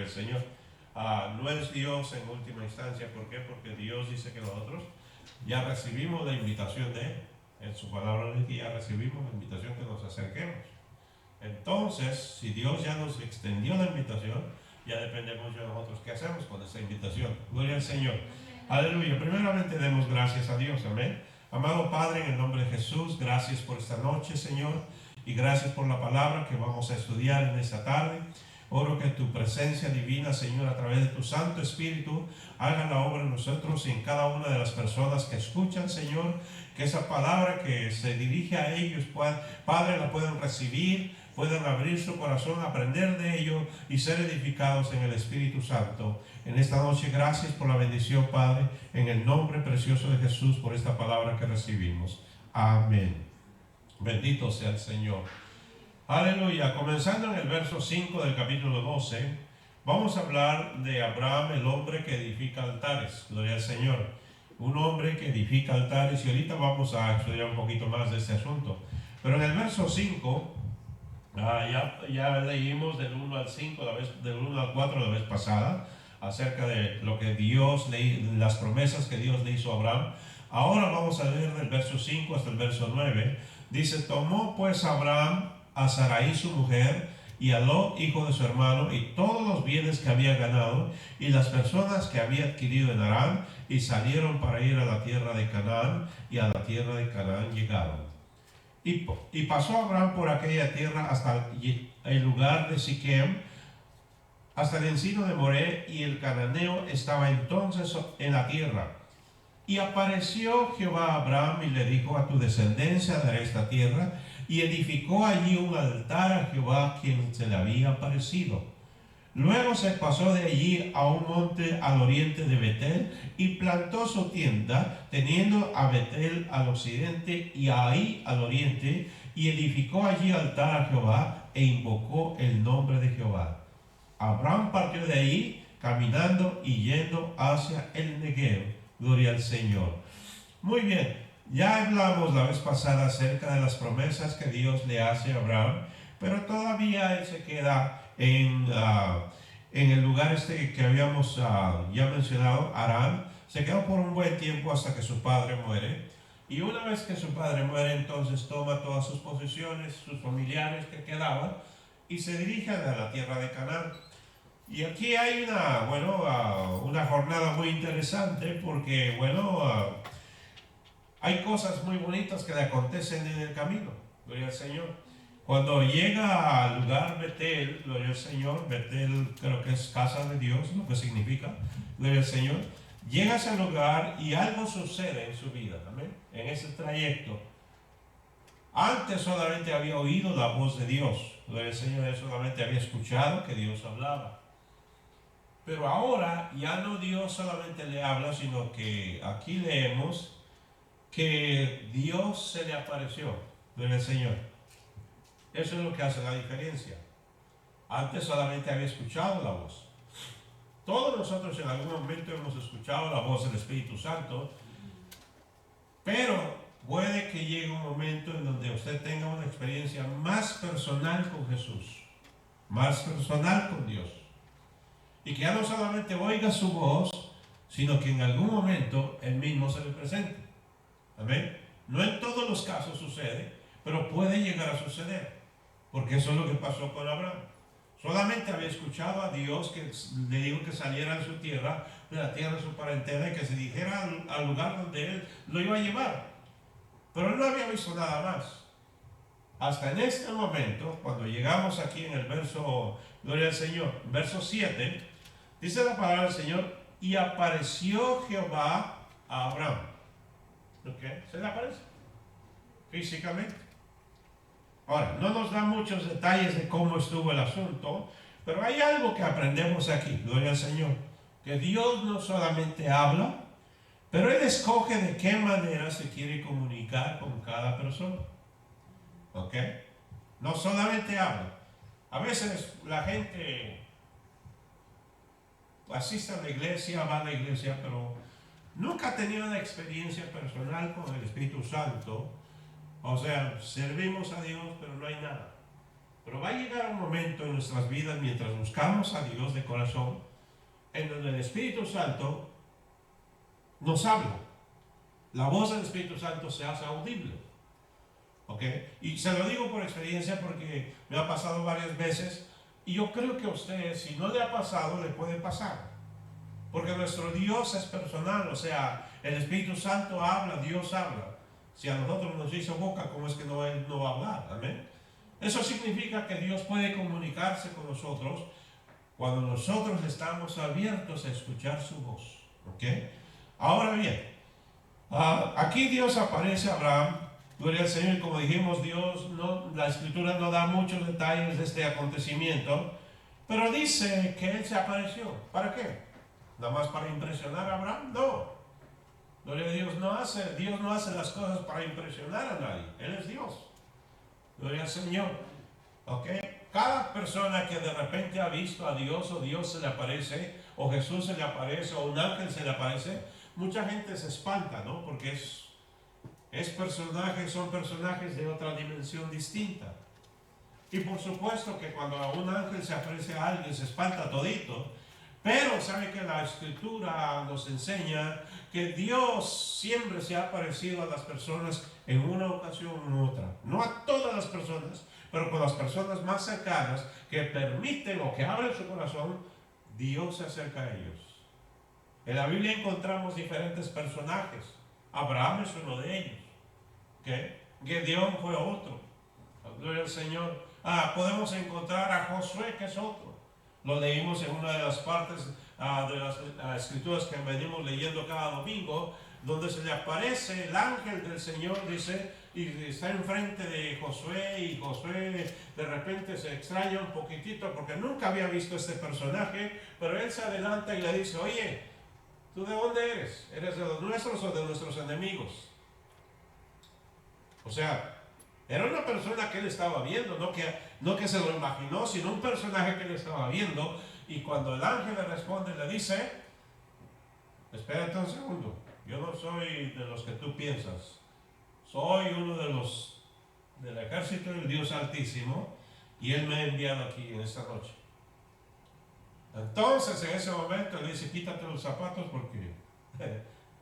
al Señor. No es Dios en última instancia. ¿Por qué? Porque Dios dice que nosotros ya recibimos la invitación de Él. En su palabra dice que ya recibimos la invitación que nos acerquemos. Entonces, si Dios ya nos extendió la invitación, ya depende mucho de nosotros qué hacemos con esa invitación. Gloria al Señor. Aleluya. Primeramente demos gracias a Dios. Amén. Amado Padre, en el nombre de Jesús, gracias por esta noche, Señor, y gracias por la palabra que vamos a estudiar en esta tarde. Oro que tu presencia divina, Señor, a través de tu Santo Espíritu, haga la obra en nosotros y en cada una de las personas que escuchan, Señor, que esa palabra que se dirige a ellos, Padre, la puedan recibir, puedan abrir su corazón, aprender de ello y ser edificados en el Espíritu Santo. En esta noche, gracias por la bendición, Padre, en el nombre precioso de Jesús, por esta palabra que recibimos. Amén. Bendito sea el Señor. Aleluya. Comenzando en el verso 5 del capítulo 12, vamos a hablar de Abraham, el hombre que edifica altares. Gloria al Señor. Un hombre que edifica altares, y ahorita vamos a estudiar un poquito más de este asunto. Pero en el verso 5, ya leímos del 1 al 5, del 1 al 4 la vez pasada, acerca de lo que Dios las promesas que Dios le hizo a Abraham. Ahora vamos a leer del verso 5 hasta el verso 9. Dice: tomó pues Abraham a Sarai su mujer, y a Lot hijo de su hermano, y todos los bienes que había ganado, y las personas que había adquirido en Harán, y salieron para ir a la tierra de Canaán, y a la tierra de Canaán llegaron. Y pasó Abraham por aquella tierra hasta el lugar de Siquem, hasta el encino de Moré, y el cananeo estaba entonces en la tierra. Y apareció Jehová a Abraham y le dijo: a tu descendencia daré esta tierra. Y edificó allí un altar a Jehová, quien se le había aparecido. Luego se pasó de allí a un monte al oriente de Betel, y plantó su tienda, teniendo a Betel al occidente y a Ahí al oriente, y edificó allí altar a Jehová, e invocó el nombre de Jehová. Abraham partió de ahí, caminando y yendo hacia el Negev. Gloria al Señor. Muy bien. Ya hablamos la vez pasada acerca de las promesas que Dios le hace a Abraham, pero todavía él se queda en el lugar que habíamos ya mencionado, Harán. Se quedó por un buen tiempo hasta que su padre muere. Y una vez que su padre muere, entonces toma todas sus posesiones, sus familiares que quedaban, y se dirige a la tierra de Canaán. Y aquí hay una jornada muy interesante porque, hay cosas muy bonitas que le acontecen en el camino. Gloria al Señor. Cuando llega al lugar Betel, gloria al Señor, Betel creo que es casa de Dios, lo que significa, gloria al Señor. Llega a ese lugar y algo sucede en su vida, amén, en ese trayecto. Antes solamente había oído la voz de Dios, gloria al Señor, él solamente había escuchado que Dios hablaba. Pero ahora ya no Dios solamente le habla, sino que aquí leemos que Dios se le apareció, gloria al Señor. Eso es lo que hace la diferencia. Antes solamente había escuchado la voz. Todos nosotros en algún momento hemos escuchado la voz del Espíritu Santo, pero puede que llegue un momento en donde usted tenga una experiencia más personal con Jesús, más personal con Dios, y que ya no solamente oiga su voz, sino que en algún momento Él mismo se le presente. Amén. No en todos los casos sucede, pero puede llegar a suceder, porque eso es lo que pasó con Abraham. Solamente había escuchado a Dios que le dijo que saliera de su tierra, de la tierra de su parentela, y que se dijera al lugar donde él lo iba a llevar. Pero él no había visto nada más. Hasta en este momento, cuando llegamos aquí en el verso, gloria al Señor, verso 7, dice la palabra del Señor: y apareció Jehová a Abraham. ¿Okay? Se le aparece físicamente. Ahora, no nos da muchos detalles de cómo estuvo el asunto, pero hay algo que aprendemos aquí, gloria al Señor, que Dios no solamente habla, pero Él escoge de qué manera se quiere comunicar con cada persona. ¿Ok? No solamente habla. A veces la gente asiste a la iglesia, va a la iglesia, pero nunca ha tenido una experiencia personal con el Espíritu Santo. O sea, servimos a Dios, pero no hay nada. Pero va a llegar un momento en nuestras vidas mientras buscamos a Dios de corazón, en donde el Espíritu Santo nos habla. La voz del Espíritu Santo se hace audible. ¿Ok? Y se lo digo por experiencia porque me ha pasado varias veces y yo creo que a usted, si no le ha pasado, le puede pasar. Porque nuestro Dios es personal, o sea, el Espíritu Santo habla, Dios habla. Si a nosotros nos hizo boca, ¿cómo es que Él no va a hablar? Amén. Eso significa que Dios puede comunicarse con nosotros cuando nosotros estamos abiertos a escuchar su voz. ¿Ok? Ahora bien, aquí Dios aparece a Abraham. Gloria al Señor, y como dijimos, la Escritura no da muchos detalles de este acontecimiento, pero dice que Él se apareció. ¿Para qué? ¿Nada más para impresionar a Abraham? No. Gloria a Dios, Dios no hace las cosas para impresionar a nadie. Él es Dios. Gloria al Señor. ¿Ok? Cada persona que de repente ha visto a Dios, o Dios se le aparece, o Jesús se le aparece, o un ángel se le aparece, mucha gente se espanta, ¿no? Porque son personajes de otra dimensión distinta. Y por supuesto que cuando a un ángel se aparece a alguien se espanta todito, pero sabe que la Escritura nos enseña que Dios siempre se ha aparecido a las personas en una ocasión u otra. No a todas las personas, pero con las personas más cercanas que permiten o que abren su corazón, Dios se acerca a ellos. En la Biblia encontramos diferentes personajes. Abraham es uno de ellos. ¿Okay? Gedeón fue otro. Gloria al Señor. Podemos encontrar a Josué, que es otro. Lo leímos en una de las partes de las escrituras que venimos leyendo cada domingo, donde se le aparece el ángel del Señor, dice, y está enfrente de Josué, y Josué de repente se extraña un poquitito porque nunca había visto este personaje, pero él se adelanta y le dice: oye, ¿tú de dónde eres? ¿Eres de los nuestros o de nuestros enemigos? O sea, era una persona que él estaba viendo, no que se lo imaginó, sino un personaje que él estaba viendo. Y cuando el ángel le responde, le dice: espérate un segundo, yo no soy de los que tú piensas, soy uno de los del ejército del Dios Altísimo, y él me ha enviado aquí en esta noche. Entonces en ese momento le dice: quítate los zapatos, porque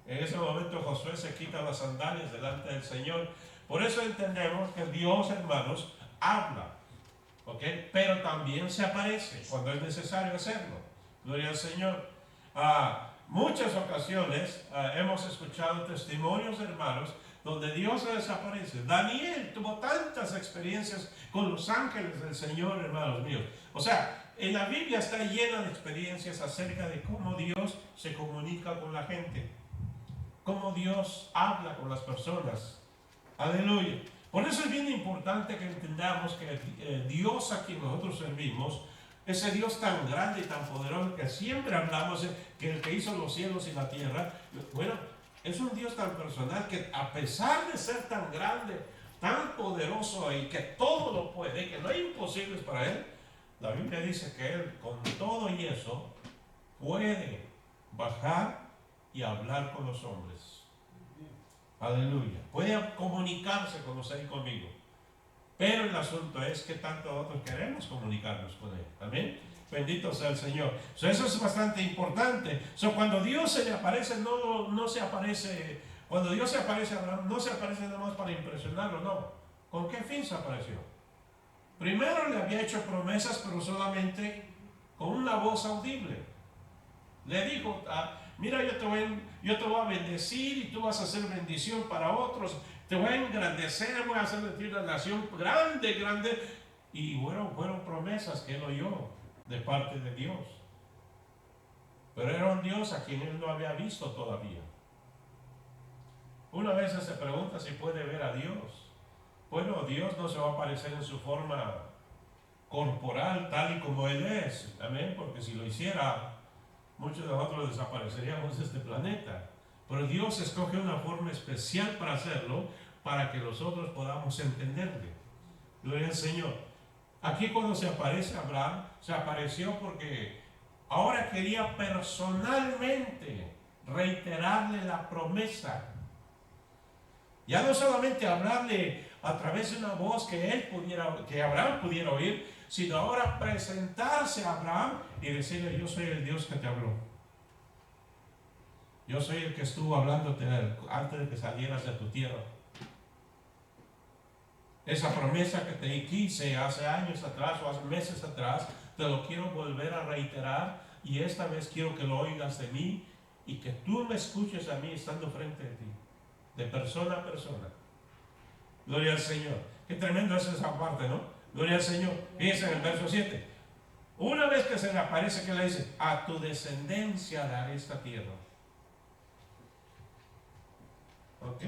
en ese momento Josué se quita las sandalias delante del Señor. Por eso entendemos que Dios, hermanos, habla, ¿ok? Pero también se aparece cuando es necesario hacerlo. Gloria al Señor. Muchas ocasiones hemos escuchado testimonios, hermanos, donde Dios se desaparece. Daniel tuvo tantas experiencias con los ángeles del Señor, hermanos míos. O sea, en la Biblia está llena de experiencias acerca de cómo Dios se comunica con la gente, cómo Dios habla con las personas. Aleluya. Por eso es bien importante que entendamos que Dios a quien nosotros servimos, ese Dios tan grande y tan poderoso que siempre hablamos, que el que hizo los cielos y la tierra, bueno, es un Dios tan personal que, a pesar de ser tan grande, tan poderoso y que todo lo puede, que no hay imposibles para Él, la Biblia dice que Él, con todo y eso, puede bajar y hablar con los hombres. Aleluya. Puede comunicarse con usted y conmigo. Pero el asunto es que tanto nosotros queremos comunicarnos con Él. Amén. Bendito sea el Señor. Eso es bastante importante. Cuando Dios se le aparece, no se aparece. Cuando Dios se aparece a Abraham, no se aparece nada más para impresionarlo, no. ¿Con qué fin se apareció? Primero le había hecho promesas, pero solamente con una voz audible. Le dijo: mira, yo te voy a bendecir y tú vas a ser bendición para otros. Te voy a engrandecer, voy a hacer de ti una nación grande, grande. Y fueron promesas que él oyó de parte de Dios. Pero era un Dios a quien él no había visto todavía. Una vez se pregunta si puede ver a Dios. Bueno, Dios no se va a aparecer en su forma corporal tal y como Él es. Amén, porque si lo hiciera, muchos de nosotros desapareceríamos de este planeta. Pero Dios escoge una forma especial para hacerlo, para que nosotros podamos entenderle. Gloria al Señor. Aquí cuando se aparece Abraham, se apareció porque ahora quería personalmente reiterarle la promesa. Ya no solamente hablarle a través de una voz que Abraham pudiera oír, sino ahora presentarse a Abraham y decirle: yo soy el Dios que te habló. Yo soy el que estuvo hablándote antes de que salieras de tu tierra. Esa promesa que te hice hace años atrás o hace meses atrás, te lo quiero volver a reiterar, y esta vez quiero que lo oigas de mí y que tú me escuches a mí estando frente a ti, de persona a persona. Gloria al Señor. Qué tremendo es esa parte, ¿no? Gloria al Señor. Fíjense en el verso 7. Una vez que se le aparece, que le dice: a tu descendencia daré esta tierra. ¿Ok?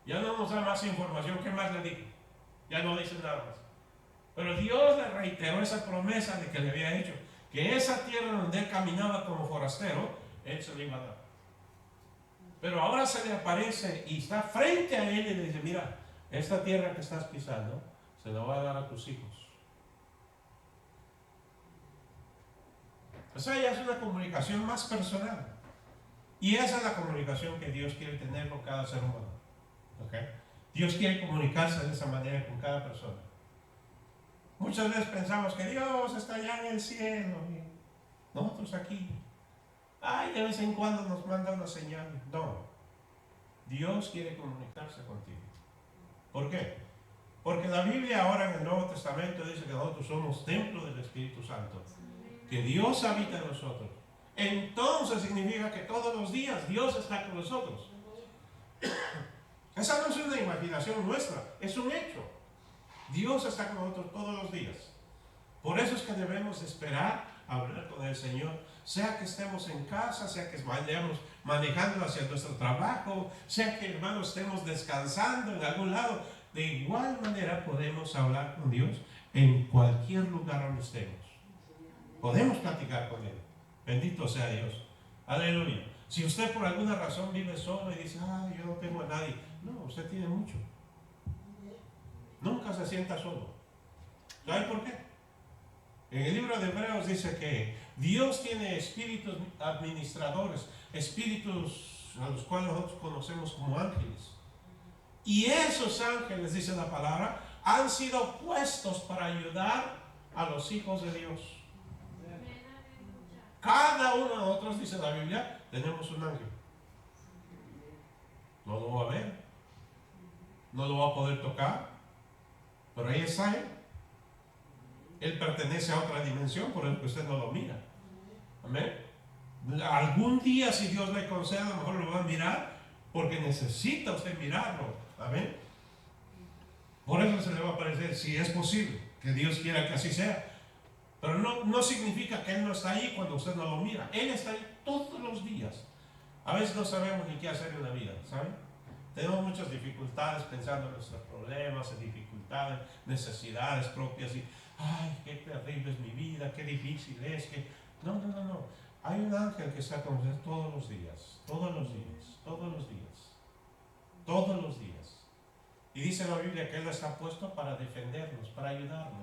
Ya no nos da más información. ¿Qué más le dijo? Ya no dice nada más. Pero Dios le reiteró esa promesa de que le había hecho, que esa tierra donde él caminaba como forastero, él se le iba a dar. Pero ahora se le aparece y está frente a él y le dice: mira, esta tierra que estás pisando se la voy a dar a tus hijos. O sea, ya es una comunicación más personal. Y esa es la comunicación que Dios quiere tener con cada ser humano. ¿Okay? Dios quiere comunicarse de esa manera con cada persona. Muchas veces pensamos que Dios está allá en el cielo y nosotros aquí. Ay, de vez en cuando nos manda una señal. No. Dios quiere comunicarse contigo. ¿Por qué? Porque la Biblia ahora en el Nuevo Testamento dice que nosotros somos templo del Espíritu Santo. Que Dios habita en nosotros. Entonces significa que todos los días Dios está con nosotros. Esa no es una imaginación nuestra, es un hecho. Dios está con nosotros todos los días. Por eso es que debemos esperar a hablar con el Señor, sea que estemos en casa, sea que vayamos manejando hacia nuestro trabajo, sea que, hermanos, estemos descansando en algún lado. De igual manera podemos hablar con Dios en cualquier lugar donde estemos. Podemos platicar con Él. Bendito sea Dios. Aleluya. Si usted por alguna razón vive solo y dice: ay, yo no tengo a nadie. No, usted tiene mucho. Nunca se sienta solo. ¿Sabe por qué? En el libro de Hebreos dice que Dios tiene espíritus administradores, espíritus a los cuales nosotros conocemos como ángeles. Y esos ángeles, dice la palabra, han sido puestos para ayudar a los hijos de Dios. Cada uno de nosotros, dice la Biblia, tenemos un ángel. No lo va a ver, no lo va a poder tocar, pero ahí está Él. Él pertenece a otra dimensión, por eso que usted no lo mira. Amén. Algún día, si Dios le concede, a lo mejor lo va a mirar, porque necesita usted mirarlo. Amén. Por eso se le va a aparecer, si es posible, que Dios quiera que así sea. Pero no significa que Él no está ahí cuando usted no lo mira. Él está ahí todos los días. A veces no sabemos ni qué hacer en la vida, ¿saben? Tenemos muchas dificultades pensando en nuestros problemas, en dificultades, necesidades propias, y ay, qué terrible es mi vida, qué difícil es, que... No. Hay un ángel que está con usted todos los días, todos los días, todos los días, todos los días. Y dice la Biblia que Él está puesto para defendernos, para ayudarnos.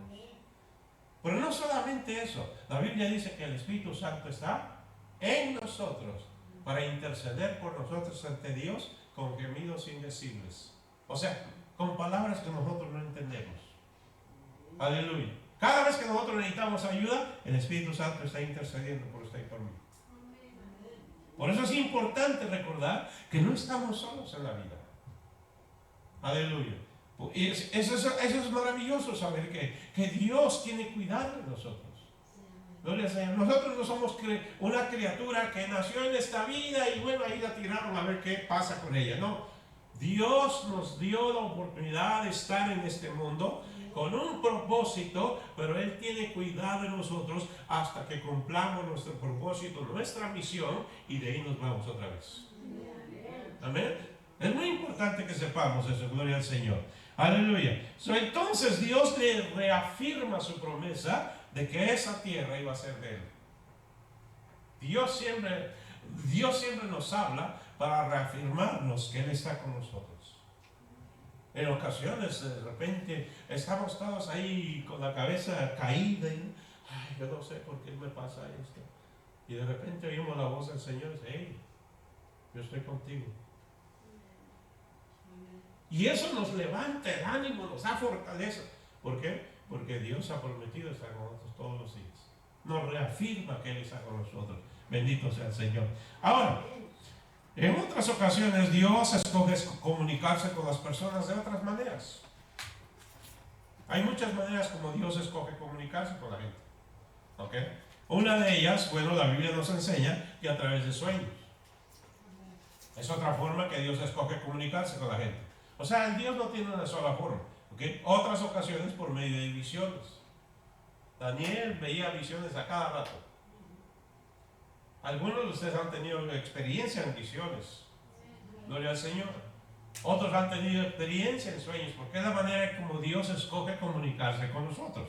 Pero no solamente eso, la Biblia dice que el Espíritu Santo está en nosotros para interceder por nosotros ante Dios con gemidos indecibles. O sea, con palabras que nosotros no entendemos. Aleluya. Cada vez que nosotros necesitamos ayuda, el Espíritu Santo está intercediendo por usted y por mí. Por eso es importante recordar que no estamos solos en la vida. Aleluya. Y eso es maravilloso, saber que Dios tiene cuidado de nosotros. Gloria al Señor. Nosotros no somos una criatura que nació en esta vida y bueno, ahí la tiraron a ver qué pasa con ella. No. Dios nos dio la oportunidad de estar en este mundo con un propósito, pero Él tiene cuidado de nosotros hasta que cumplamos nuestro propósito, nuestra misión, y de ahí nos vamos otra vez. Amén. Es muy importante que sepamos eso. Gloria al Señor. Aleluya. Entonces Dios le reafirma su promesa de que esa tierra iba a ser de Él. Dios siempre nos habla para reafirmarnos que Él está con nosotros. En ocasiones, de repente, estamos todos ahí con la cabeza caída y, ay, yo no sé por qué me pasa esto. Y de repente oímos la voz del Señor y dice: hey, yo estoy contigo. Y eso nos levanta el ánimo, nos da fortaleza. ¿Por qué? Porque Dios ha prometido estar con nosotros todos los días. Nos reafirma que Él está con nosotros. Bendito sea el Señor. Ahora, en otras ocasiones Dios escoge comunicarse con las personas de otras maneras. Hay muchas maneras como Dios escoge comunicarse con la gente. ¿Ok? Una de ellas, bueno, la Biblia nos enseña que a través de sueños. Es otra forma que Dios escoge comunicarse con la gente. O sea, el Dios no tiene una sola forma. ¿Okay? Otras ocasiones por medio de visiones. Daniel veía visiones a cada rato. Algunos de ustedes han tenido experiencia en visiones. Gloria al Señor. Otros han tenido experiencia en sueños, porque es la manera como Dios escoge comunicarse con nosotros.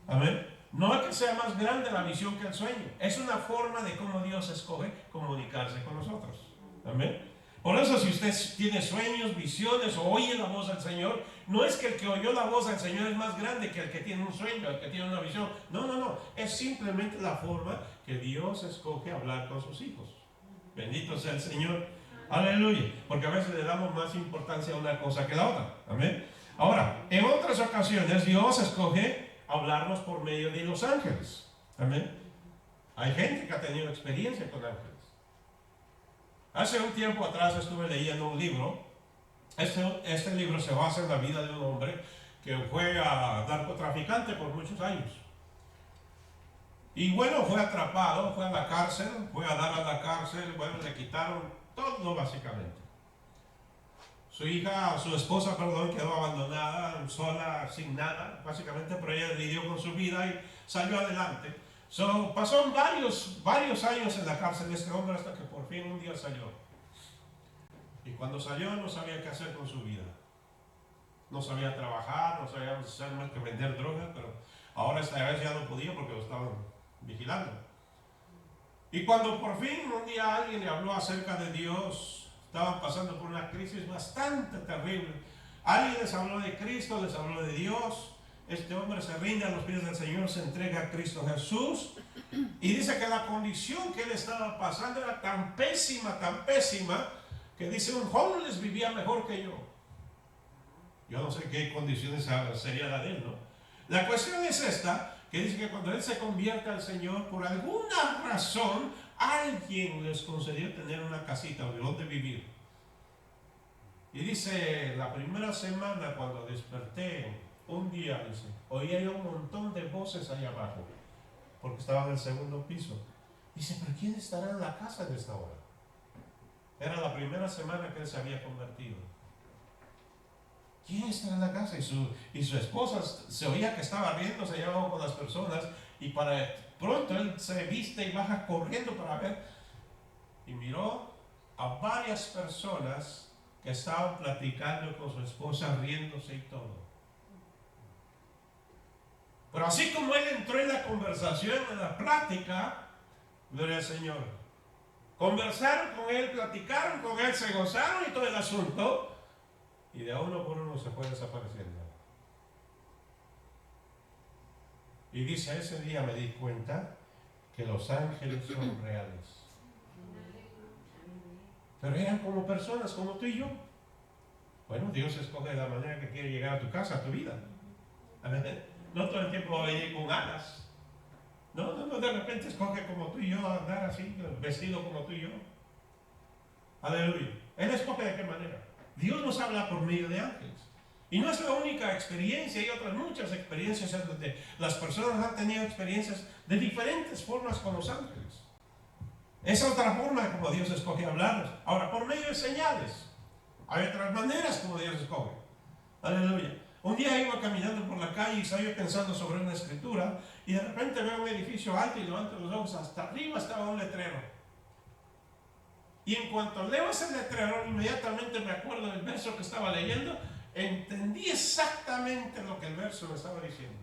Amén. No es que sea más grande la visión que el sueño. Es una forma de cómo Dios escoge comunicarse con nosotros. Amén. Por eso si usted tiene sueños, visiones o oye la voz del Señor, no es que el que oyó la voz del Señor es más grande que el que tiene un sueño, el que tiene una visión. No. Es simplemente la forma que Dios escoge hablar con sus hijos. Bendito sea el Señor. Aleluya. Porque a veces le damos más importancia a una cosa que a la otra. Amén. Ahora, en otras ocasiones Dios escoge hablarnos por medio de los ángeles. Amén. Hay gente que ha tenido experiencia con ángeles. Hace un tiempo atrás estuve leyendo un libro. Este libro se basa en la vida de un hombre que fue narcotraficante por muchos años. Y bueno, fue atrapado, fue a la cárcel, fue a dar a la cárcel, bueno, le quitaron todo básicamente. Su esposa, quedó abandonada, sola, sin nada, básicamente, pero ella lidió con su vida y salió adelante. Pasó varios años en la cárcel este hombre hasta que por fin un día salió. Y cuando salió no sabía qué hacer con su vida. No sabía trabajar, no sabía hacer más que vender drogas, pero ahora esta vez ya no podía porque lo estaban vigilando. Y cuando por fin un día alguien le habló acerca de Dios, estaban pasando por una crisis bastante terrible. Alguien les habló de Cristo, les habló de Dios. Este hombre se rinde a los pies del Señor, se entrega a Cristo Jesús y dice que la condición que él estaba pasando era tan pésima, que dice un homeless vivía mejor que yo. Yo no sé qué condiciones sería la de él, ¿no? La cuestión es esta, que dice que cuando él se convierte al Señor, por alguna razón, alguien les concedió tener una casita de donde vivir. Y dice, la primera semana cuando desperté, un día, dice, oía yo un montón de voces allá abajo, porque estaba en el segundo piso. Dice, pero ¿quién estará en la casa de esta hora? Era la primera semana que él se había convertido. ¿Quién estará en la casa? Y su esposa se oía que estaba riéndose allá abajo con las personas, y para pronto él se viste y baja corriendo para ver, y miró a varias personas que estaban platicando con su esposa, riéndose y todo. Pero así como él entró en la conversación, en la plática, gloria al Señor, conversaron con él, platicaron con él, se gozaron y todo el asunto, y de uno por uno se fue desapareciendo. Y dice, ese día me di cuenta que los ángeles son reales. Pero eran como personas, como tú y yo. Bueno, Dios escoge la manera que quiere llegar a tu casa, a tu vida. Amén. No todo el tiempo va a venir con alas. No, de repente escoge como tú y yo, andar así, vestido como tú y yo. Aleluya. Él escoge de qué manera. Dios nos habla por medio de ángeles. Y no es la única experiencia, hay otras muchas experiencias en donde las personas han tenido experiencias de diferentes formas con los ángeles. Es otra forma como Dios escoge hablarnos. Ahora, por medio de señales. Hay otras maneras como Dios escoge. Aleluya. Un día iba caminando por la calle y estaba yo pensando sobre una escritura y de repente veo un edificio alto y levanto los ojos, hasta arriba estaba un letrero. Y en cuanto leo ese letrero, inmediatamente me acuerdo del verso que estaba leyendo, entendí exactamente lo que el verso me estaba diciendo.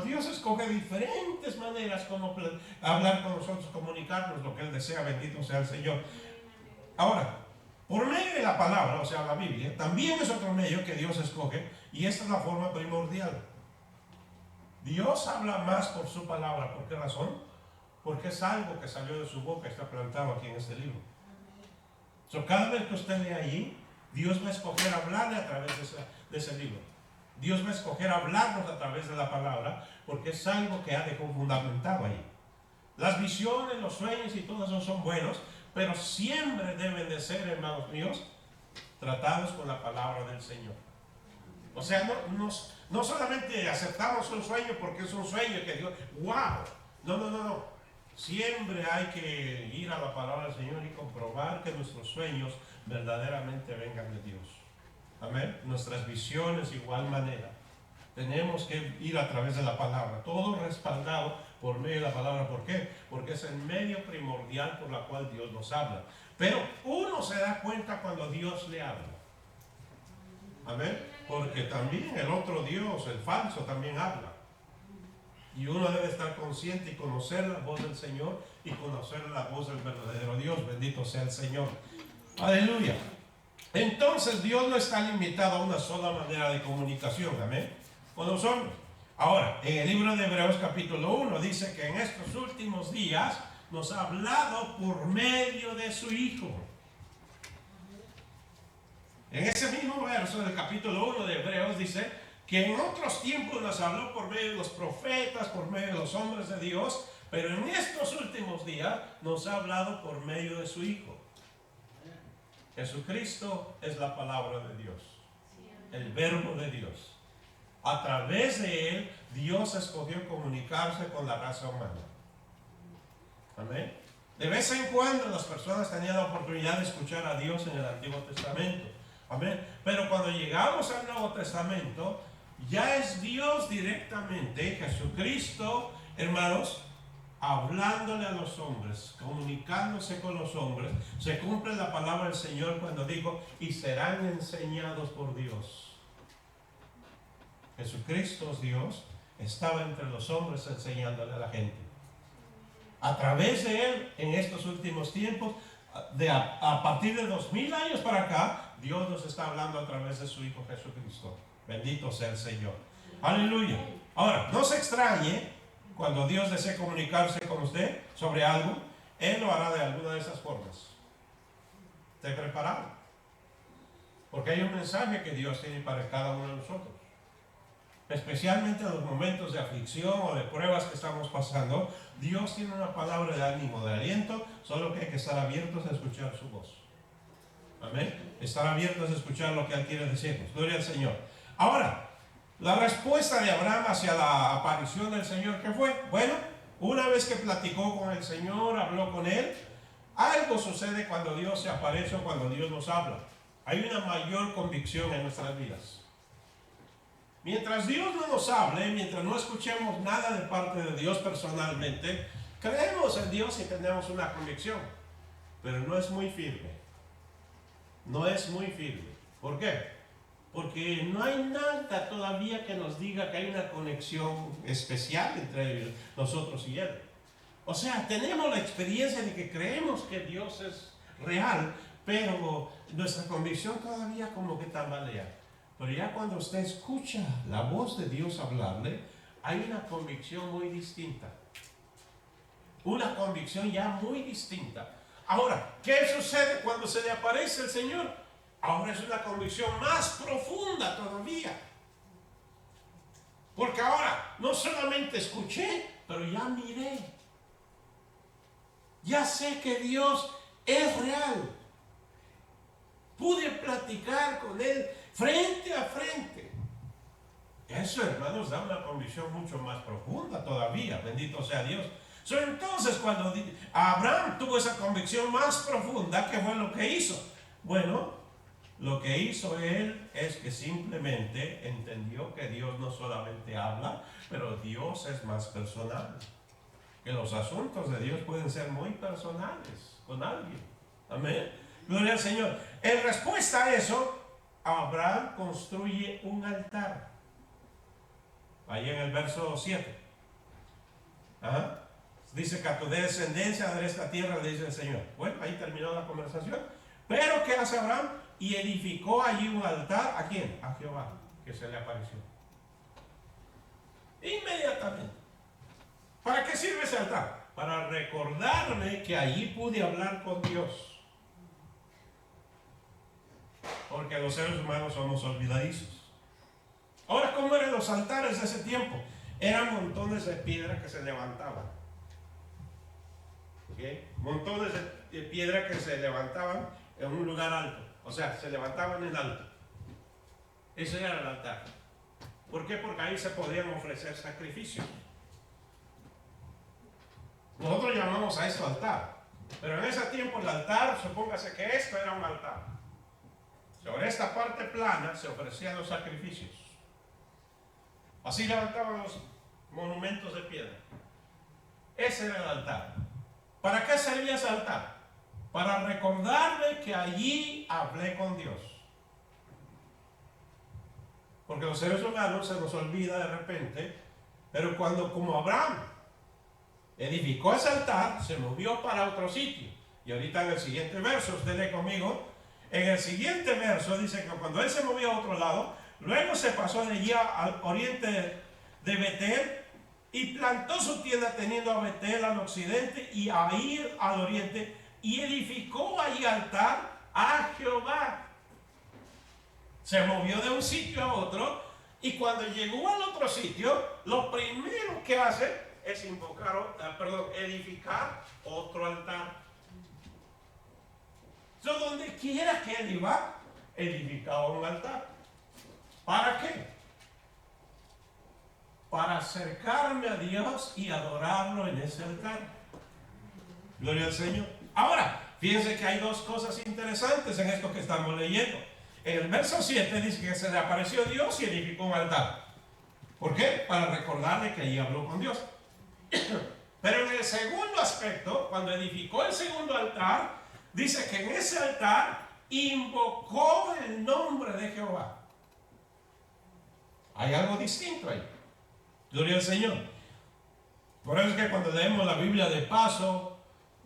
Dios escoge diferentes maneras como hablar con nosotros, comunicarnos lo que Él desea, bendito sea el Señor. Ahora, por medio de la palabra, o sea, la Biblia, también es otro medio que Dios escoge, y esta es la forma primordial. Dios habla más por su palabra. ¿Por qué razón? Porque es algo que salió de su boca, está plantado aquí en este libro. Cada vez que usted lee allí, Dios va a escoger hablarle a través de ese libro. Dios va a escoger hablarnos a través de la palabra, porque es algo que ha dejado fundamentado ahí. Las visiones, los sueños y todo eso son buenos, pero siempre deben de ser, hermanos míos, tratados con la palabra del Señor. O sea, no solamente aceptamos un sueño porque es un sueño que Dios, wow, no. Siempre hay que ir a la palabra del Señor y comprobar que nuestros sueños verdaderamente vengan de Dios. Amén. Nuestras visiones igual manera. Tenemos que ir a través de la palabra, todo respaldado por medio de la palabra. ¿Por qué? Porque es el medio primordial por la cual Dios nos habla. Pero uno se da cuenta cuando Dios le habla. Amén. Porque también el otro Dios, el falso, también habla. Y uno debe estar consciente y conocer la voz del Señor y conocer la voz del verdadero Dios. Bendito sea el Señor. Aleluya. Entonces Dios no está limitado a una sola manera de comunicación. Amén. Con los hombres. Ahora, en el libro de Hebreos capítulo 1 dice que en estos últimos días nos ha hablado por medio de su Hijo. En ese mismo verso del capítulo 1 de Hebreos dice que en otros tiempos nos habló por medio de los profetas, por medio de los hombres de Dios, pero en estos últimos días nos ha hablado por medio de su Hijo. Jesucristo es la palabra de Dios, el verbo de Dios. A través de él, Dios escogió comunicarse con la raza humana. Amén. De vez en cuando las personas tenían la oportunidad de escuchar a Dios en el Antiguo Testamento. Amén. Pero cuando llegamos al Nuevo Testamento, ya es Dios directamente, Jesucristo, hermanos, hablándole a los hombres, comunicándose con los hombres. Se cumple la palabra del Señor cuando dijo, y serán enseñados por Dios. Jesucristo, Dios, estaba entre los hombres enseñándole a la gente. A través de él, en estos últimos tiempos, a partir de 2000 años para acá, Dios nos está hablando a través de su Hijo Jesucristo. Bendito sea el Señor. Aleluya. Ahora, no se extrañe cuando Dios desee comunicarse con usted sobre algo, Él lo hará de alguna de esas formas. Esté preparado. Porque hay un mensaje que Dios tiene para cada uno de nosotros. Especialmente en los momentos de aflicción o de pruebas que estamos pasando, Dios tiene una palabra de ánimo, de aliento, solo que hay que estar abiertos a escuchar su voz. Amén. Estar abiertos a escuchar lo que Él quiere decirnos. Gloria al Señor. Ahora, la respuesta de Abraham hacia la aparición del Señor, ¿qué fue? Bueno, una vez que platicó con el Señor, habló con Él, algo sucede cuando Dios se aparece o cuando Dios nos habla. Hay una mayor convicción en nuestras vidas. Mientras Dios no nos hable, mientras no escuchemos nada de parte de Dios personalmente, creemos en Dios y tenemos una convicción, pero no es muy firme. No es muy firme. ¿Por qué? Porque no hay nada todavía que nos diga que hay una conexión especial entre nosotros y Él. O sea, tenemos la experiencia de que creemos que Dios es real, pero nuestra convicción todavía como que tambalea. Pero ya cuando usted escucha la voz de Dios hablarle, hay una convicción muy distinta. Una convicción ya muy distinta. Ahora, ¿qué sucede cuando se le aparece el Señor? Ahora es una convicción más profunda todavía. Porque ahora no solamente escuché, pero ya miré. Ya sé que Dios es real. Pude platicar con Él frente a frente. Eso, hermanos, da una convicción mucho más profunda todavía. Bendito sea Dios. Entonces, cuando Abraham tuvo esa convicción más profunda, ¿qué fue lo que hizo? Bueno, lo que hizo él es que simplemente entendió que Dios no solamente habla, pero Dios es más personal. Que los asuntos de Dios pueden ser muy personales con alguien. Amén. Gloria al Señor. En respuesta a eso, Abraham construye un altar. Ahí en el verso 7. Ajá. Dice que a tu descendencia daré esta tierra, le dice el Señor. Bueno, ahí terminó la conversación. Pero ¿qué hace Abraham? Y edificó allí un altar. ¿A quién? A Jehová, que se le apareció. Inmediatamente. ¿Para qué sirve ese altar? Para recordarme que allí pude hablar con Dios. Porque los seres humanos somos olvidadizos. Ahora, ¿cómo eran los altares de ese tiempo? Eran montones de piedra que se levantaban. ¿Okay? Montones de piedra que se levantaban en un lugar alto. O sea, se levantaban en alto. Ese era el altar. ¿Por qué? Porque ahí se podían ofrecer sacrificios. Nosotros llamamos a esto altar. Pero en ese tiempo el altar, supóngase que esto era un altar. Sobre esta parte plana se ofrecían los sacrificios. Así levantaban los monumentos de piedra. Ese era el altar. ¿Para qué servía ese altar? Para recordarme que allí hablé con Dios. Porque los seres humanos se nos olvida de repente, pero cuando, como Abraham edificó ese altar, se movió para otro sitio. Y ahorita en el siguiente verso, usted lee conmigo, en el siguiente verso dice que cuando él se movió a otro lado, luego se pasó de allí al oriente de Betel y plantó su tienda teniendo a Betel al occidente y a Ir al oriente y edificó allí altar a Jehová. Se movió de un sitio a otro y cuando llegó al otro sitio, lo primero que hace es edificar otro altar. Entonces, donde quiera que él iba, edificaba un altar. ¿Para qué? Para acercarme a Dios y adorarlo en ese altar. Gloria al Señor. Ahora, fíjense que hay dos cosas interesantes en esto que estamos leyendo. En el verso 7 dice que se le apareció Dios y edificó un altar. ¿Por qué? Para recordarle que allí habló con Dios. Pero en el segundo aspecto, cuando edificó el segundo altar, dice que en ese altar invocó el nombre de Jehová. Hay algo distinto ahí. Gloria al Señor. Por eso es que cuando leemos la Biblia de paso,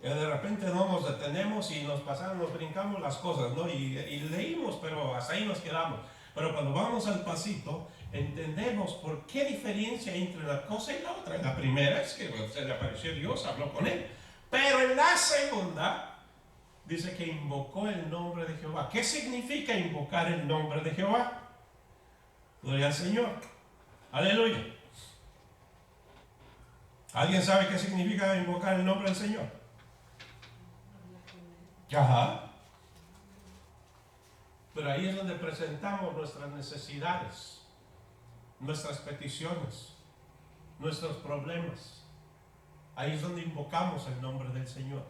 de repente no nos detenemos y nos pasamos, nos brincamos las cosas, ¿no? Y leímos, pero hasta ahí nos quedamos. Pero cuando vamos al pasito, entendemos por qué diferencia entre una cosa y la otra. La primera es que se le apareció Dios, habló con él. Pero en la segunda, dice que invocó el nombre de Jehová. ¿Qué significa invocar el nombre de Jehová? Gloria al Señor. Aleluya. ¿Alguien sabe qué significa invocar el nombre del Señor? Ajá. Pero ahí es donde presentamos nuestras necesidades, nuestras peticiones, nuestros problemas. Ahí es donde invocamos el nombre del Señor.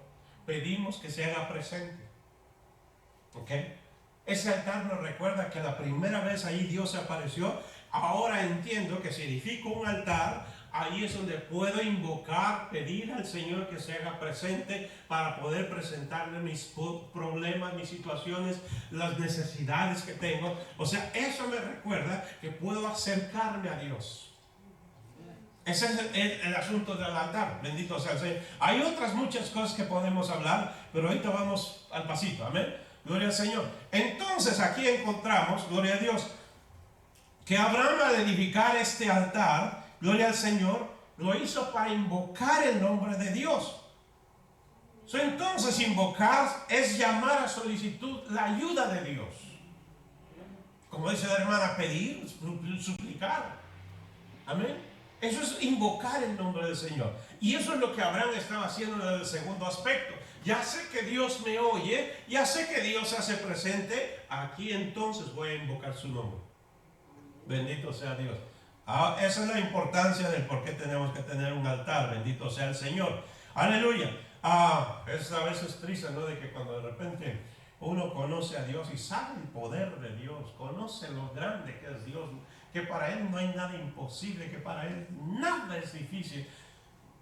Pedimos que se haga presente. ¿Ok? Ese altar nos recuerda que la primera vez ahí Dios se apareció. Ahora entiendo que si edifico un altar, ahí es donde puedo invocar, pedir al Señor que se haga presente para poder presentarle mis problemas, mis situaciones, las necesidades que tengo. O sea, eso me recuerda que puedo acercarme a Dios. Ese es el asunto del altar. Bendito sea el Señor. Hay otras muchas cosas que podemos hablar, pero ahorita vamos al pasito. Amén. Gloria al Señor. Entonces aquí encontramos, gloria a Dios, que Abraham al edificar este altar, gloria al Señor, lo hizo para invocar el nombre de Dios. Entonces invocar es llamar a solicitud la ayuda de Dios. Como dice la hermana, pedir, suplicar. Amén. Eso es invocar el nombre del Señor. Y eso es lo que Abraham estaba haciendo en el segundo aspecto. Ya sé que Dios me oye, ya sé que Dios se hace presente, aquí entonces voy a invocar su nombre. Bendito sea Dios. Esa es la importancia del por qué tenemos que tener un altar. Bendito sea el Señor. Aleluya. Es a veces triste, ¿no? De que cuando de repente uno conoce a Dios y sabe el poder de Dios, conoce lo grande que es Dios, que para Él no hay nada imposible, que para Él nada es difícil,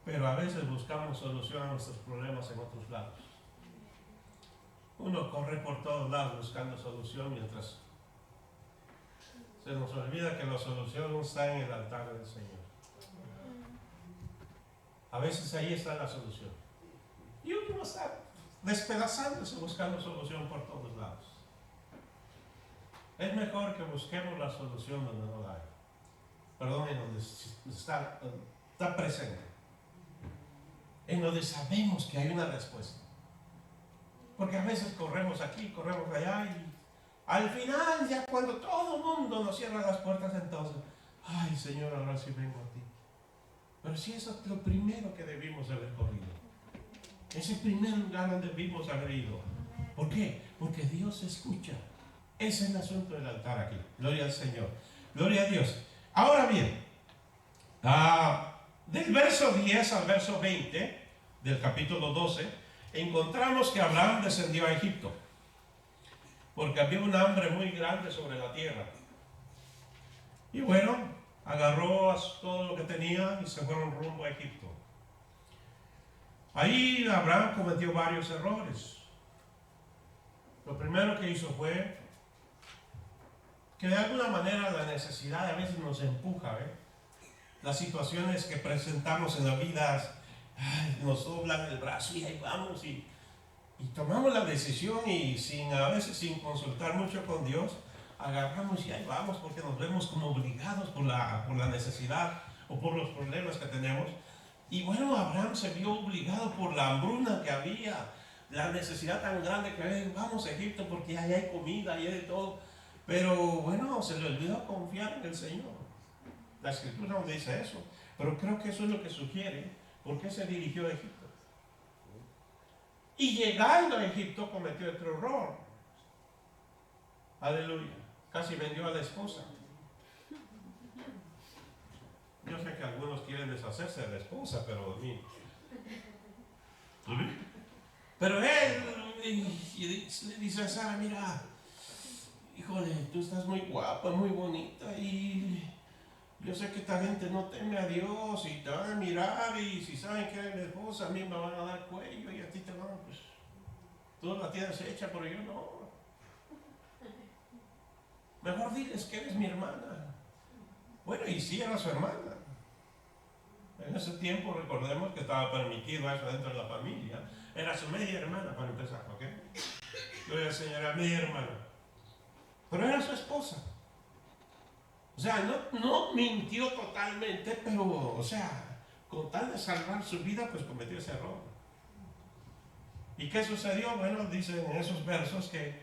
pero a veces buscamos solución a nuestros problemas en otros lados. Uno corre por todos lados buscando solución mientras se nos olvida que la solución no está en el altar del Señor. A veces ahí está la solución. Y uno está despedazándose buscando solución por todos lados. Es mejor que busquemos la solución donde no la hay. Perdón, en donde está presente. En donde sabemos que hay una respuesta. Porque a veces corremos aquí, corremos allá Al final, ya cuando todo el mundo nos cierra las puertas, entonces, ay Señor, ahora sí vengo a ti. Pero si eso es lo primero que debimos haber corrido. Es el primer lugar donde debimos haber ido. ¿Por qué? Porque Dios escucha. Ese es el asunto del altar aquí. Gloria al Señor. Gloria a Dios. Ahora bien, del verso 10 al verso 20 del capítulo 12, encontramos que Abraham descendió a Egipto. Porque había un hambre muy grande sobre la tierra. Y bueno, agarró todo lo que tenía y se fueron rumbo a Egipto. Ahí Abraham cometió varios errores. Lo primero que hizo fue que de alguna manera la necesidad a veces nos empuja, las situaciones que presentamos en la vida, nos doblan el brazo y ahí vamos y tomamos la decisión y a veces sin consultar mucho con Dios, agarramos y ahí vamos porque nos vemos como obligados por la necesidad o por los problemas que tenemos. Y bueno, Abraham se vio obligado por la hambruna que había, la necesidad tan grande que había. Vamos a Egipto porque ahí hay comida, ahí hay de todo. Pero bueno, se le olvidó confiar en el Señor. La Escritura no dice eso, pero creo que eso es lo que sugiere por qué se dirigió a Egipto. Y llegando a Egipto cometió otro error. Aleluya. Casi vendió a la esposa. Yo sé que algunos quieren deshacerse de la esposa, pero mí. Pero él le dice a Sara, mira, híjole, tú estás muy guapa, muy bonita y yo sé que esta gente no teme a Dios y te van a mirar y si saben que eres mi esposa, a mí me van a dar cuello y a ti te van a, pues, tú la tienes hecha, pero yo no. Mejor diles que eres mi hermana. Bueno, y sí era su hermana. En ese tiempo recordemos que estaba permitido eso dentro de la familia. Era su media hermana para empezar, ¿ok? Yo le enseñaré a media hermana. Pero era su esposa. O sea, no mintió totalmente, pero, o sea, con tal de salvar su vida, pues cometió ese error. ¿Y qué sucedió? Bueno, dicen en esos versos que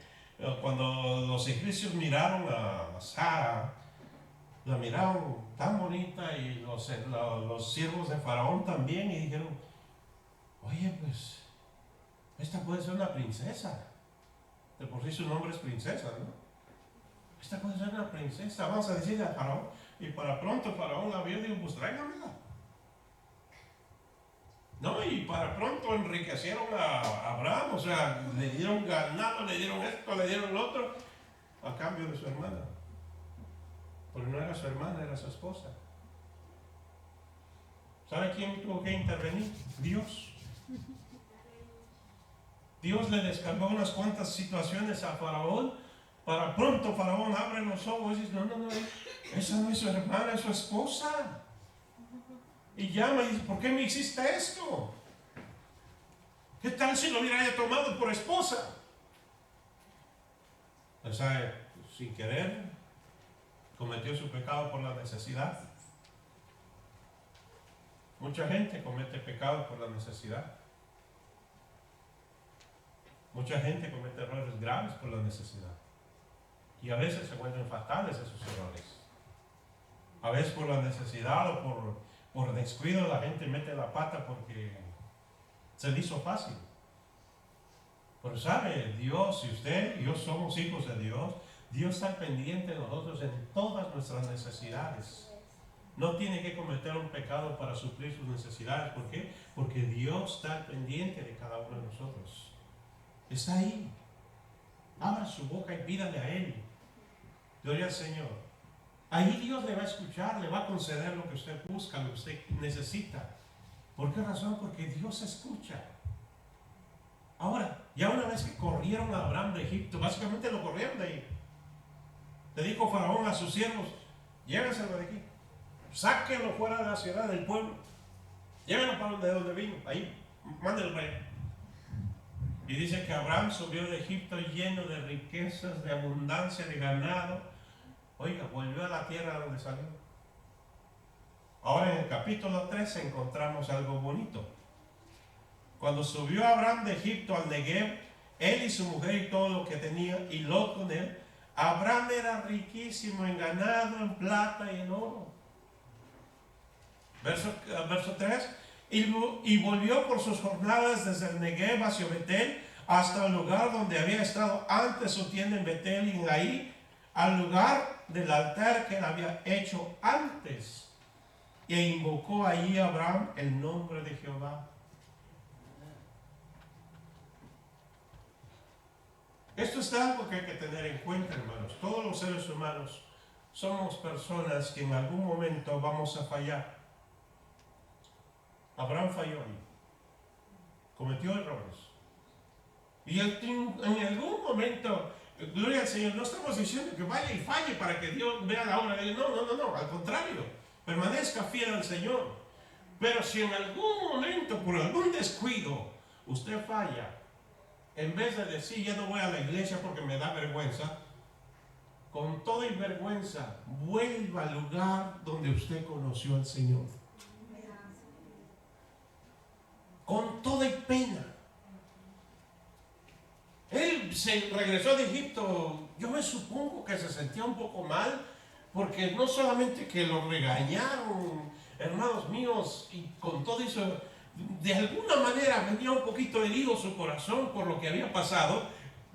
cuando los egipcios miraron a Sara, la miraron tan bonita y los siervos de Faraón también y dijeron, oye, pues, esta puede ser una princesa. De por sí su nombre es princesa, ¿no? Esta puede ser una princesa, vamos a decirle a Faraón. Y para pronto Faraón la vio y dijo, pues tráigamela. No, y para pronto enriquecieron a Abraham, o sea, le dieron ganado, le dieron esto, le dieron lo otro, a cambio de su hermana. Pero no era su hermana, era su esposa. ¿Sabe quién tuvo que intervenir? Dios. Dios le descargó unas cuantas situaciones a Faraón. Para pronto Faraón abre los ojos y dice, no, esa no es su hermana, es su esposa. Y llama y dice, ¿por qué me hiciste esto? ¿Qué tal si lo hubiera tomado por esposa? O sea, sin querer, cometió su pecado por la necesidad. Mucha gente comete pecado por la necesidad. Mucha gente comete errores graves por la necesidad. Y a veces se vuelven fatales esos errores. A veces por la necesidad o por descuido la gente mete la pata porque se le hizo fácil. Pero sabe, Dios, si usted y yo somos hijos de Dios, Dios está pendiente de nosotros en todas nuestras necesidades. No tiene que cometer un pecado para suplir sus necesidades. ¿Por qué? Porque Dios está pendiente de cada uno de nosotros. Está ahí. Abra su boca y pídale a Él. Gloria al Señor. Ahí Dios le va a escuchar, le va a conceder lo que usted busca, lo que usted necesita. ¿Por qué razón? Porque Dios escucha. Ahora, ya una vez que corrieron a Abraham de Egipto, básicamente lo corrieron de ahí. Le dijo Faraón a sus siervos, llévenselo de aquí. Sáquenlo fuera de la ciudad, del pueblo. Llévenlo para donde vino, ahí, mándenlo para allá. Y dice que Abraham subió de Egipto lleno de riquezas, de abundancia, de ganado. Oiga, volvió a la tierra donde salió. Ahora en el capítulo 13 encontramos algo bonito. Cuando subió Abraham de Egipto al Negev, él y su mujer y todo lo que tenía, y Lot con él, Abraham era riquísimo en ganado, en plata y en oro. Verso 3. Y volvió por sus jornadas desde el Negev hacia Betel, hasta el lugar donde había estado antes su tienda en Betel, y en ahí, al lugar del altar que él había hecho antes. E invocó allí a Abraham el nombre de Jehová. Esto es algo que hay que tener en cuenta, hermanos. Todos los seres humanos somos personas que en algún momento vamos a fallar. Abraham falló ahí. Cometió errores. Y en algún momento, gloria al Señor, no estamos diciendo que vaya y falle para que Dios vea la obra de Dios. No, al contrario, permanezca fiel al Señor. Pero si en algún momento, por algún descuido, usted falla, en vez de decir, ya no voy a la iglesia porque me da vergüenza, con toda y vergüenza, vuelva al lugar donde usted conoció al Señor. Con toda y pena. Él se regresó de Egipto, yo me supongo que se sentía un poco mal, porque no solamente que lo regañaron, hermanos míos, y con todo eso, de alguna manera venía un poquito herido su corazón por lo que había pasado,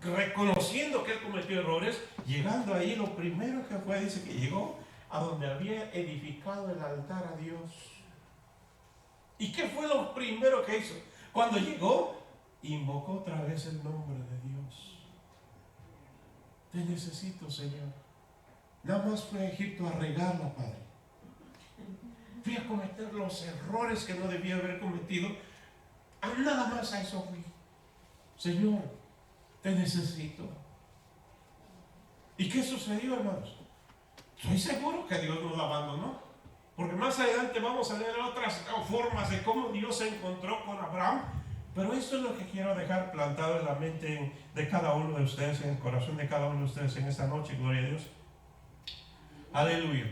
reconociendo que él cometió errores. Llegando ahí, lo primero que fue, dice que llegó a donde había edificado el altar a Dios. ¿Y qué fue lo primero que hizo? Cuando llegó, invocó otra vez el nombre de Dios. Te necesito, Señor. Nada más fui a Egipto a regarla, Padre. Fui a cometer los errores que no debía haber cometido. Nada más a eso fui. Señor, te necesito. ¿Y qué sucedió, hermanos? Estoy seguro que Dios no lo abandonó. Porque más adelante vamos a leer otras formas de cómo Dios se encontró con Abraham. Pero esto es lo que quiero dejar plantado en la mente de cada uno de ustedes, en el corazón de cada uno de ustedes en esta noche. Gloria a Dios. Aleluya.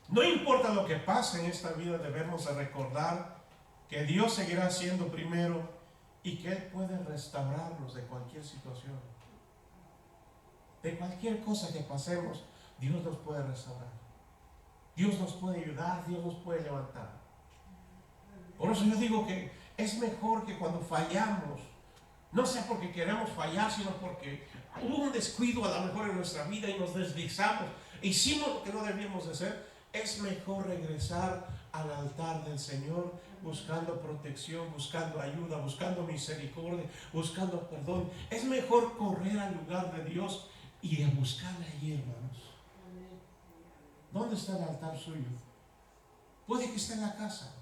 No importa lo que pase en esta vida, debemos de recordar que Dios seguirá siendo primero y que Él puede restaurarnos de cualquier situación. De cualquier cosa que pasemos, Dios nos puede restaurar. Dios nos puede ayudar, Dios nos puede levantar. Por eso yo digo que es mejor que cuando fallamos, no sea porque queremos fallar, sino porque hubo un descuido a lo mejor en nuestra vida y nos deslizamos, hicimos lo que no debíamos de hacer. Es mejor regresar al altar del Señor buscando protección, buscando ayuda, buscando misericordia, buscando perdón. Es mejor correr al lugar de Dios y a buscarle allí, hermanos. ¿Dónde está el altar suyo? Puede que esté en la casa,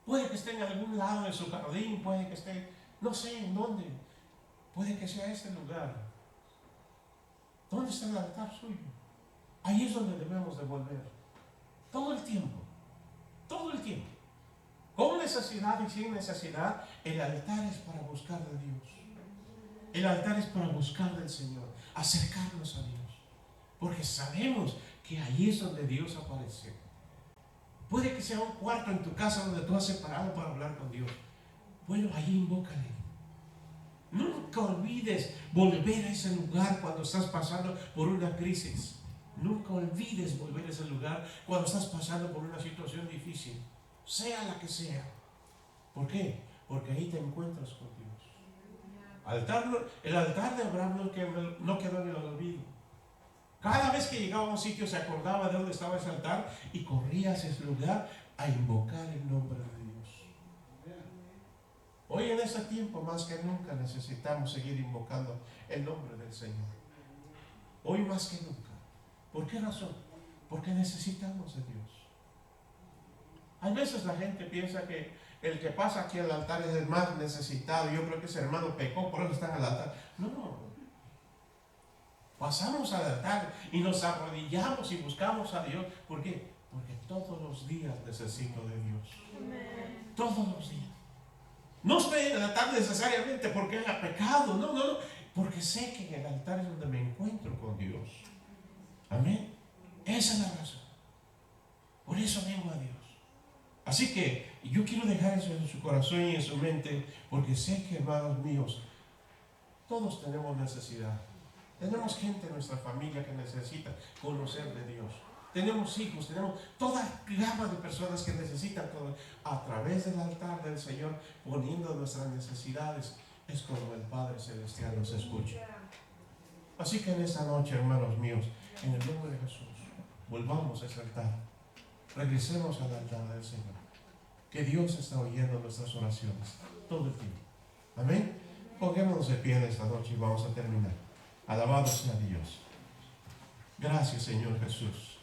puede que esté en algún lado de su jardín, puede que esté, no sé en dónde, puede que sea este lugar. ¿Dónde está el altar suyo? Ahí es donde debemos de volver. Todo el tiempo. Todo el tiempo. Con necesidad y sin necesidad, el altar es para buscar de Dios. El altar es para buscar del Señor. Acercarnos a Dios. Porque sabemos que ahí es donde Dios aparece. Puede que sea un cuarto en tu casa donde tú has separado para hablar con Dios. Bueno, ahí invócale. Nunca olvides volver a ese lugar cuando estás pasando por una crisis. Nunca olvides volver a ese lugar cuando estás pasando por una situación difícil, sea la que sea. ¿Por qué? Porque ahí te encuentras con Dios. El altar de Abraham no quedó en el olvido. Cada vez que llegaba a un sitio se acordaba de dónde estaba ese altar y corría hacia ese lugar a invocar el nombre de Dios. Hoy en este tiempo más que nunca necesitamos seguir invocando el nombre del Señor. Hoy más que nunca. ¿Por qué razón? Porque necesitamos de Dios. A veces la gente piensa que el que pasa aquí al altar es el más necesitado. Yo creo que ese hermano pecó, por eso está en el altar. No. Pasamos al altar y nos arrodillamos y buscamos a Dios. ¿Por qué? Porque todos los días necesito de Dios. Amén. Todos los días. No estoy en el altar necesariamente porque haya pecado. No. Porque sé que en el altar es donde me encuentro con Dios. Amén. Esa es la razón. Por eso vengo a Dios. Así que yo quiero dejar eso en su corazón y en su mente, porque sé que, hermanos míos, Todos tenemos necesidad. Tenemos gente en nuestra familia que necesita conocer de Dios. Tenemos hijos, tenemos toda gama de personas que necesitan a través del altar del Señor, poniendo nuestras necesidades. Es como el Padre Celestial nos escucha. Así que en esta noche, hermanos míos, en el nombre de Jesús, volvamos a ese altar. Regresemos al altar del Señor. Que Dios está oyendo nuestras oraciones todo el tiempo. Amén. Pongámonos de pie en esta noche y vamos a terminar. Alabado sea Dios. Gracias, Señor Jesús.